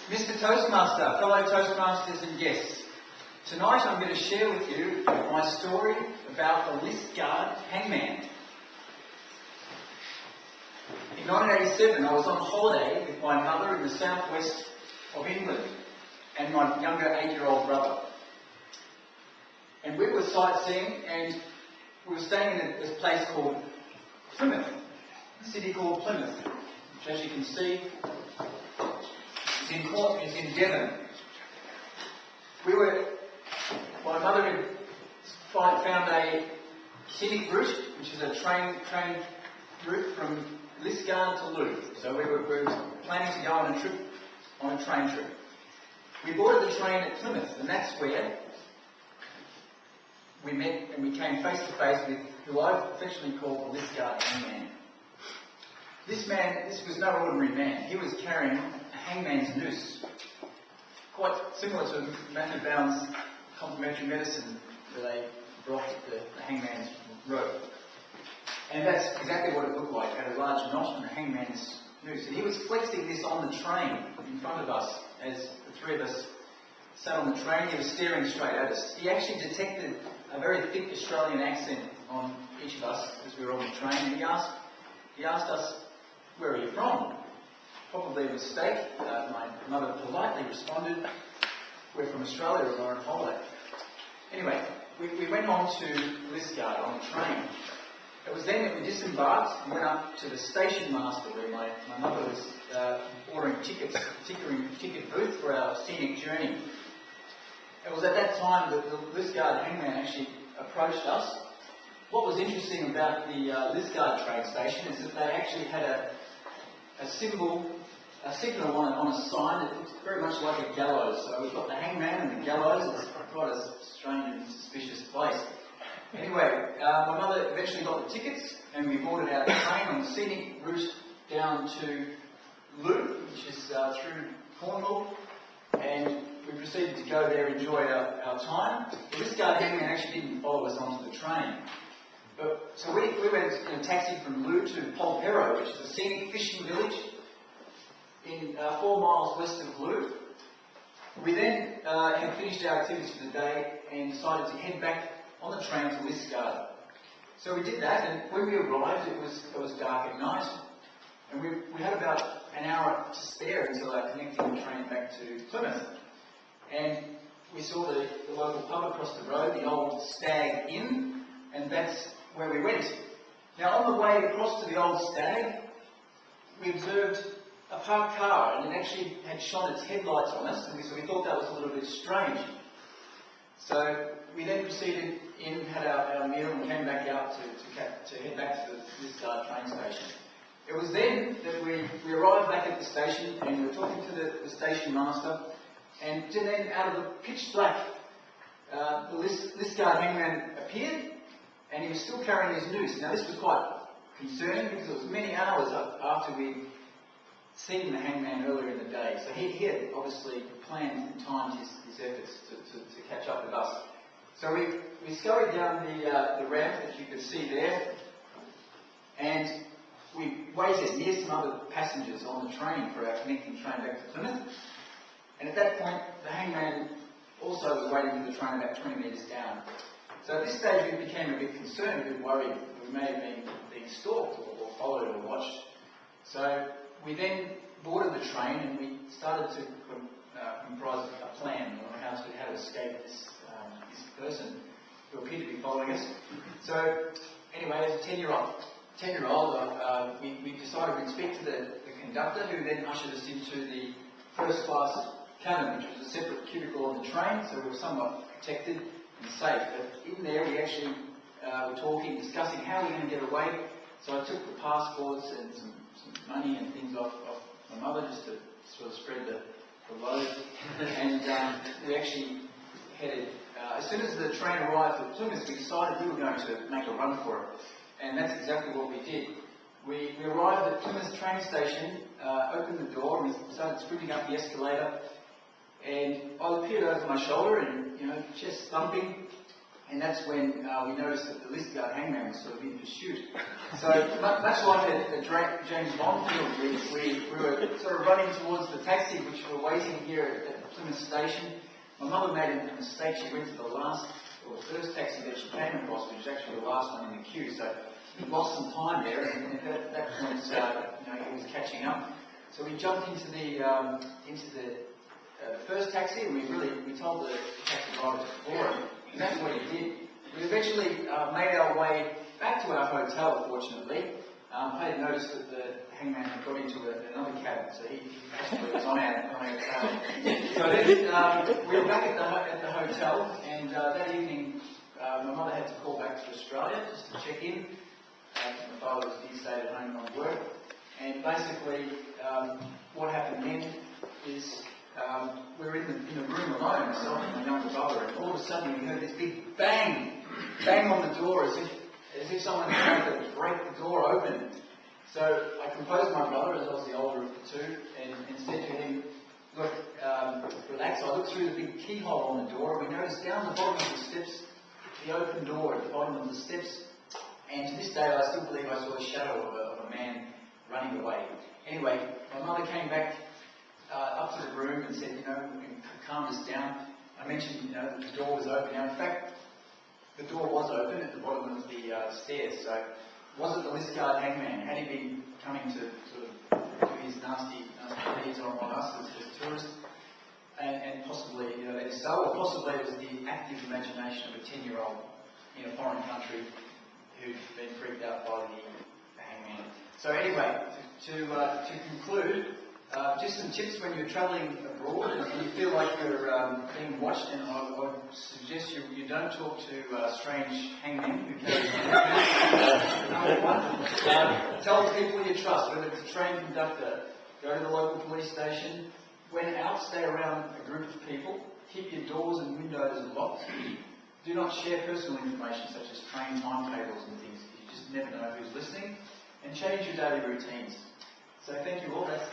Mr. Toastmaster, fellow Toastmasters and guests, tonight I'm going to share with you my story about the list guard hangman. In 1987 I was on holiday with my mother in the southwest of England and my younger 8-year-old brother. And we were sightseeing and we were staying in this place called Plymouth, a city called Plymouth, which as you can see is in Devon. My mother had found a scenic route, which is a train route from Lisgar to Loo. So we were planning to go on a train trip. We boarded the train at Plymouth, and that's where we met and we came face to face with who I've affectionately called the Lisgar hangman. This was no ordinary man. He was carrying a hangman's noose, quite similar to Matthew Bound's complementary medicine where they brought the hangman's rope. And that's exactly what it looked like. It had a large knot and a hangman's noose. And he was flexing this on the train in front of us as the three of us sat on the train. He was staring straight at us. He actually detected a very thick Australian accent on each of us as we were on the train. And he asked us, "Where are you from?" Probably a mistake. My mother politely responded, "We're from Australia and we're on holiday." Anyway, we went on to Lisgar on the train. It was then that we disembarked and went up to the station master where my mother was ordering tickets, ticket booth for our scenic journey. It was at that time that the Lisgar hangman actually approached us. What was interesting about the Lisgar train station is that they actually had a signal on a sign that looked very much like a gallows. So we've got the hangman and the gallows. It's quite a strange and suspicious place. Anyway, my mother eventually got the tickets and we boarded our train on the scenic route down to Loo, which is through Cornwall, and we proceeded to go there and enjoy our time. But this guy hangman actually didn't follow us onto the train. So we went in a taxi from Loo to Polperro, which is a scenic fishing village in 4 miles west of Loo. We then had finished our activities for the day and decided to head back on the train to Lisgar. So we did that, and when we arrived it was dark at night, and we had about an hour to spare until our connecting train back to Plymouth. And we saw the local pub across the road, the old Stag Inn, and that's where we went. Now on the way across to the old Stag, we observed a parked car, and it actually had shone its headlights on us, and so we thought that was a little bit strange. So we then proceeded in, had our meal, and came back out to head back to the Lisgar train station. It was then that we arrived back at the station, and we were talking to the station master, and then out of the pitch black, the Lisgar hangman appeared, and he was still carrying his noose. Now this was quite concerning because it was many hours after we'd seen the hangman earlier in the day. So he had obviously planned and timed his efforts to catch up with us. So we scurried down the ramp that you could see there, and we waited near some other passengers on the train for our connecting train back to Plymouth. And at that point, the hangman also was waiting for the train about 20 metres down. So at this stage, we became a bit concerned, a bit worried that we may have been being stalked or followed or watched. So we then boarded the train and we started to comprise a plan on how to escape this person who appeared to be following us. So anyway, as a 10-year-old, we decided we'd speak to the conductor, who then ushered us into the first class cabin, which was a separate cubicle on the train, so we were somewhat protected and safe. But in there we actually were talking, discussing how we were going to get away. So I took the passports and some money and things off my mother just to sort of spread the load. And we actually headed, as soon as the train arrived at Plymouth, we decided we were going to make a run for it. And that's exactly what we did. We arrived at Plymouth train station, opened the door, and we started sprinting up the escalator. And I peered over my shoulder and, chest thumping. And that's when we noticed that the list guard hangman was sort of in pursuit. So much like a James Bond film, we were sort of running towards the taxi, which we were waiting here at Plymouth Station. My mother made a mistake. She went to the first taxi that she came across, which was actually the last one in the queue. So we lost some time there, and at that point, it was catching up. So we jumped into the first taxi, and we told the taxi driver to floor it, and that's what he did. We eventually made our way back to our hotel, fortunately. I had noticed that the hangman had got into another cab, so he actually was on our tail. So then we were back at the hotel, and that evening my mother had to call back to Australia just to check in. My father he stayed at home on work, and basically what happened then is we were in the room alone, myself and my younger brother, and all of a sudden we heard this big bang on the door as if someone tried to break the door open. So I composed my brother, as I was the older of the two, and said to him, look, relax. I looked through the big keyhole on the door, and we noticed down the bottom of the steps, the open door at the bottom of the steps, and to this day I still believe I saw a shadow of a man running away. Anyway, my mother came back up to the room and said, calm us down. I mentioned, that the door was open. Now, in fact, the door was open at the bottom of the stairs, so it wasn't the list guard hangman. Had he been coming to sort of do his nasty deeds on us as tourists, and possibly, or possibly it was the active imagination of a 10-year-old in a foreign country who'd been freaked out by the hangman. So anyway, to conclude, just some tips when you're travelling abroad and you feel like you're being watched, and I would suggest you don't talk to strange hangmen who carry Number one, tell people you trust, whether it's a train conductor, go to the local police station. When out, stay around a group of people. Keep your doors and windows locked. Do not share personal information such as train timetables and things. You just never know who's listening. And change your daily routines. So thank you all. That's